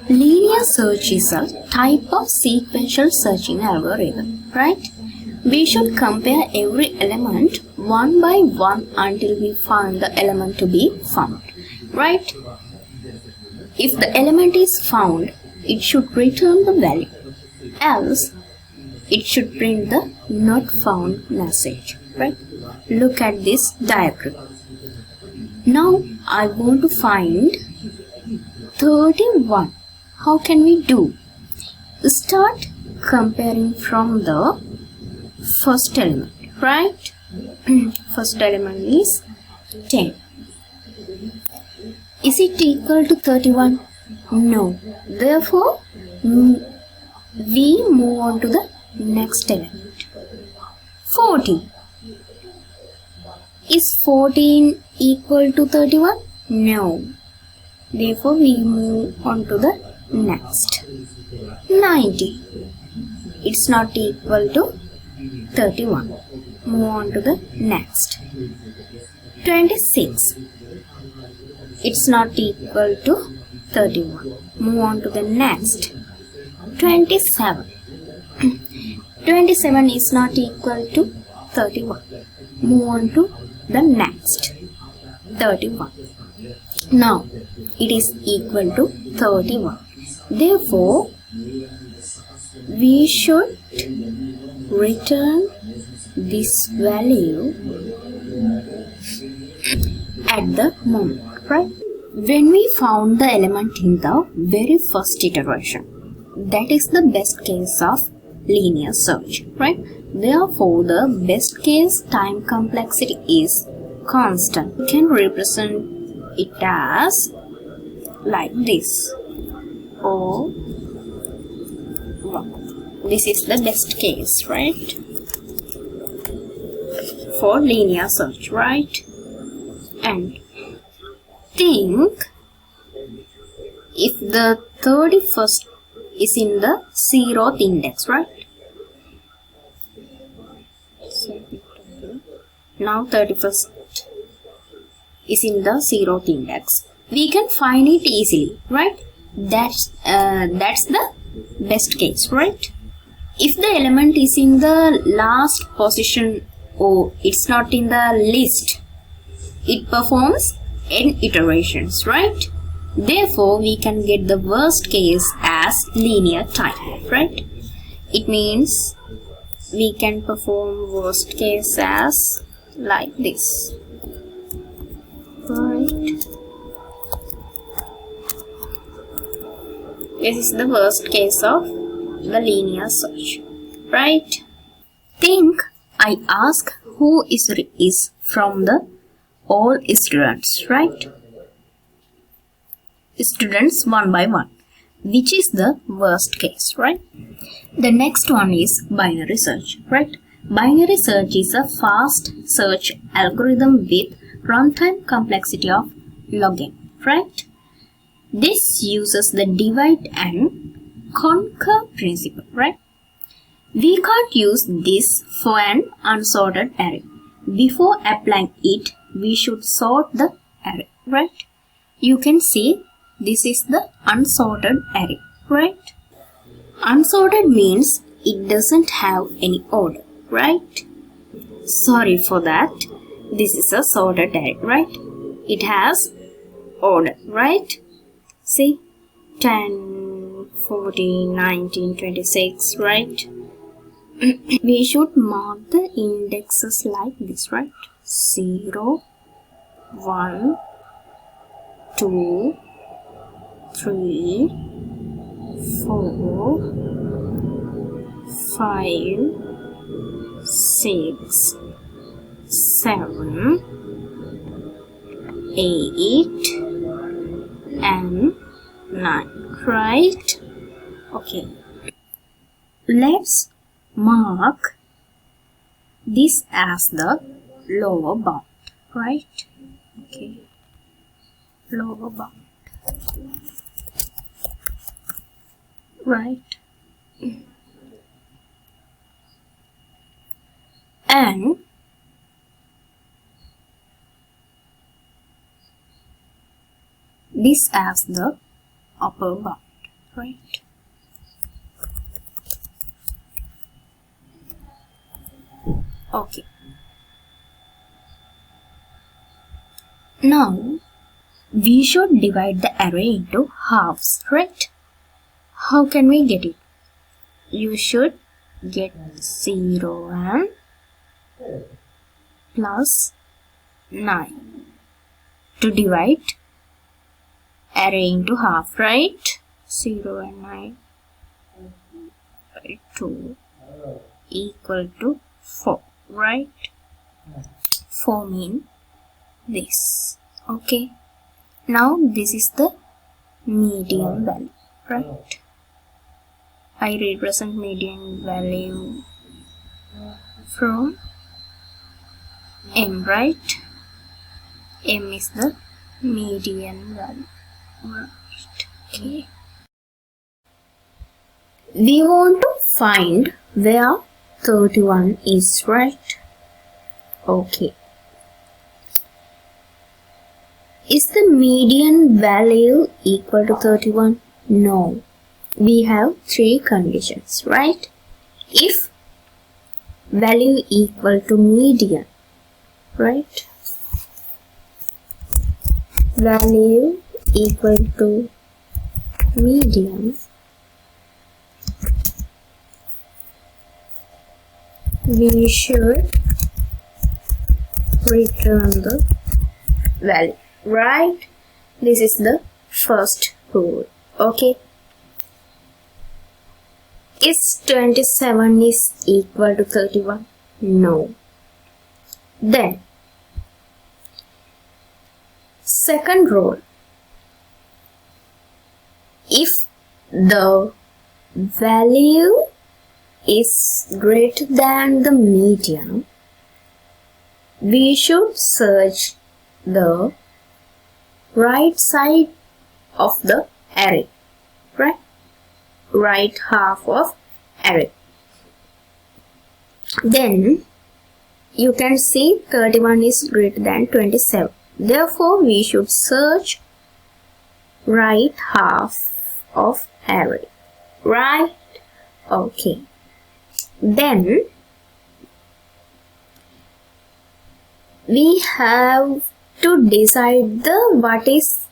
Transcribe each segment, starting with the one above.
Linear search is a type of sequential searching algorithm, right? We should compare every element one by one until we find the element to be found, right? If the element is found, it should return the value, else it should print the not found message, right? Look at this diagram. Now I want to find 31. How can we do? Start comparing from the first element, right? First element is 10. Is it equal to 31? No. Therefore, we move on to the next element. 14. Is 14 equal to 31? No. Therefore, we move on to the next. 90. It's not equal to 31. Move on to the next. 26. It's not equal to 31. Move on to the next. 27. 27 is not equal to 31. Move on to the next. 31. Now it is equal to 31. Therefore, we should return this value at the moment, right? When we found the element in the very first iteration, that is the best case of linear search, right? Therefore, the best case time complexity is constant. We can represent it as like this. Or this is the best case, right? For linear search, right? And think if the 31st is in the 0th index, right? Now 31st is in the 0th index. We can find it easily, right? That's the best case, right? If the element is in the last position or it's not in the list, it performs n iterations, right? Therefore, we can get the worst case as linear time, right? It means we can perform worst case as like this, right? This is the worst case of the linear search, right? Think I ask who is from the all students, right? Students one by one, which is the worst case, right? The next one is binary search, right? Binary search is a fast search algorithm with runtime complexity of log n, right? This uses the divide and conquer principle, right? We can't use this for an unsorted array. Before applying it, we should sort the array, right? You can see this is the unsorted array, right? Unsorted means it doesn't have any order, right? Sorry for that. This is a sorted array, right? It has order, right? See, 10, 14, 19, 26, right? We should mark the indexes like this, right? 0, 1, 2, 3, 4, 5, 6, 7, 8, and 9, right? Okay. Let's mark this as the lower bound, right? Okay. Lower bound. Right? And this as the upper bound, right? Okay. Now we should divide the array into halves, right? How can we get it? You should get 0 and plus 9 to divide array into half, right? 0 and 9 by 2 equal to 4, right? 4 mean this. Okay. Now this is the median value, right? I represent median value from m, right? M is the median value, right? Okay. We want to find where 31 is, right? Okay. Is the median value equal to 31? No. We have 3 conditions, right? If value equal to median, right? Value equal to median, we should return the value, right? This is the first rule. Okay. Is 27 is equal to 31? No. Then second rule, if the value is greater than the median, we should search the right side of the array, right? Right half of array. Then you can see 31 is greater than 27. Therefore, we should search right half of array, right? Okay. Then we have to decide what is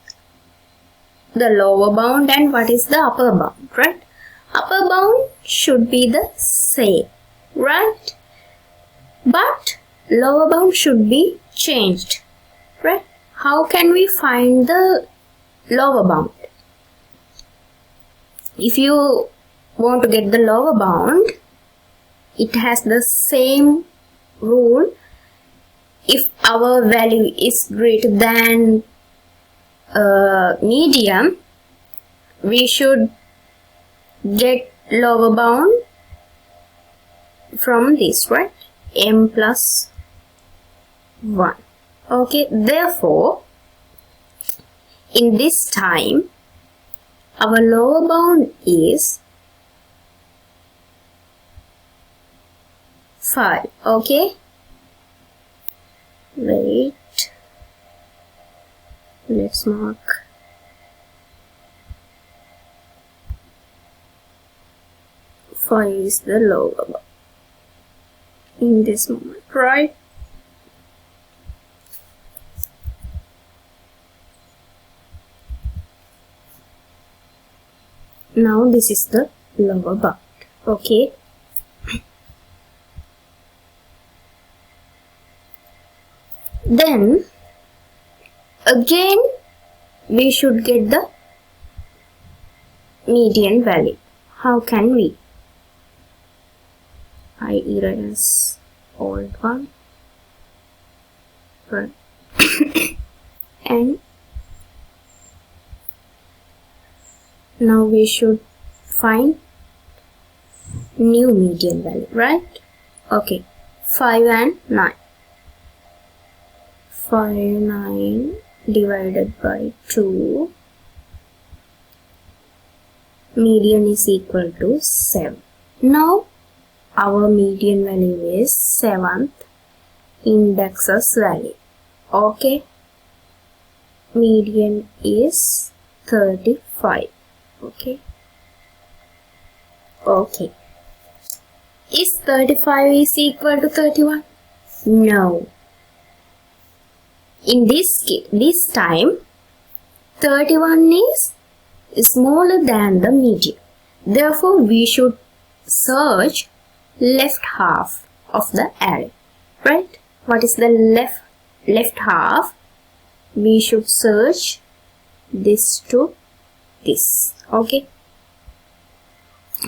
the lower bound and what is the upper bound, right? Upper bound should be the same, right? But lower bound should be changed, right? How can we find the lower bound? If you want to get the lower bound, it has the same rule. If our value is greater than median, we should get lower bound from this, right? M plus 1. Okay, therefore, in this time, our lower bound is 5. Okay, wait, let's mark. Five is the lower bound in this moment, right? Now this is the lower bound. Okay. Then again we should get the median value. How can we? I erase old one, right? And now we should find new median value, right? Okay, 5 and 9. 5, 9 divided by 2. Median is equal to 7. Now our median value is 7th index's value. Okay. Median is 35. Okay. Okay. Is 35 is equal to 31? No. In this time, 31 is smaller than the median. Therefore, we should search left half of the array. Right? What is the left half? We should search this to this. Okay.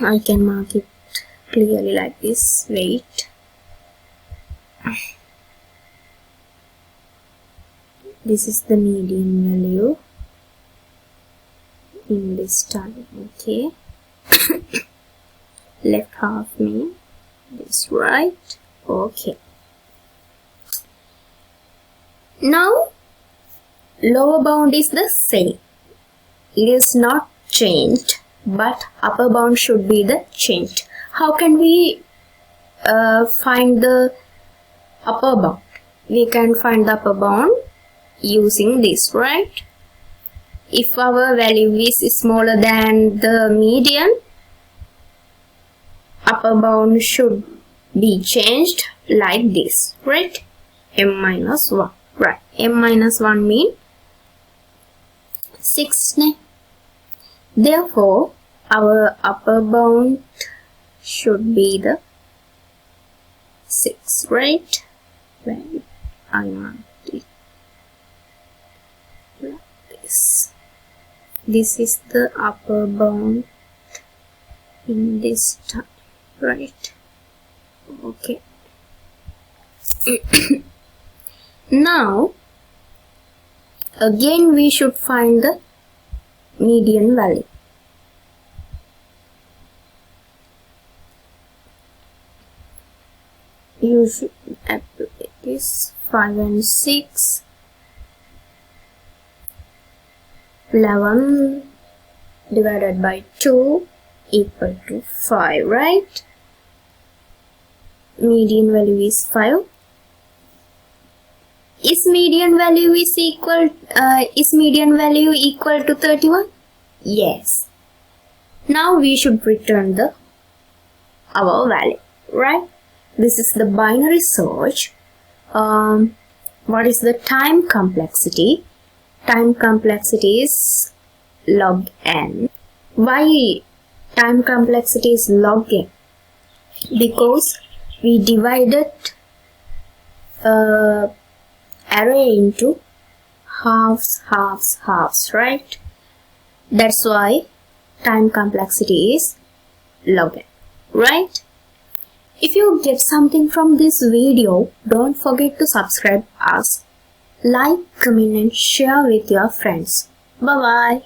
I can mark it clearly like this. Wait. This is the median value in this time. Okay. Left half mean this, right? Okay. Now lower bound is the same. It is not changed, but upper bound should be the changed. How can we find the upper bound? We can find the upper bound using this, right? If our value is smaller than the median, upper bound should be changed like this, right? M minus 1, right? M minus 1 means 6. Therefore, our upper bound should be the 6, right? When I marked it like this. This is the upper bound in this time, right? Okay. Now, again we should find the median value. You should apply this 5 and 6, 11 divided by 2 equal to 5, right? Median value is 5. Is median value equal to 31? Yes. Now we should return our value, right? This is the binary search. What is the time complexity? Time complexity is log n. Why time complexity is log n? Because we divided array into halves, right? That's why time complexity is log n, right? If you get something from this video, don't forget to subscribe us, like, comment and share with your friends. Bye bye.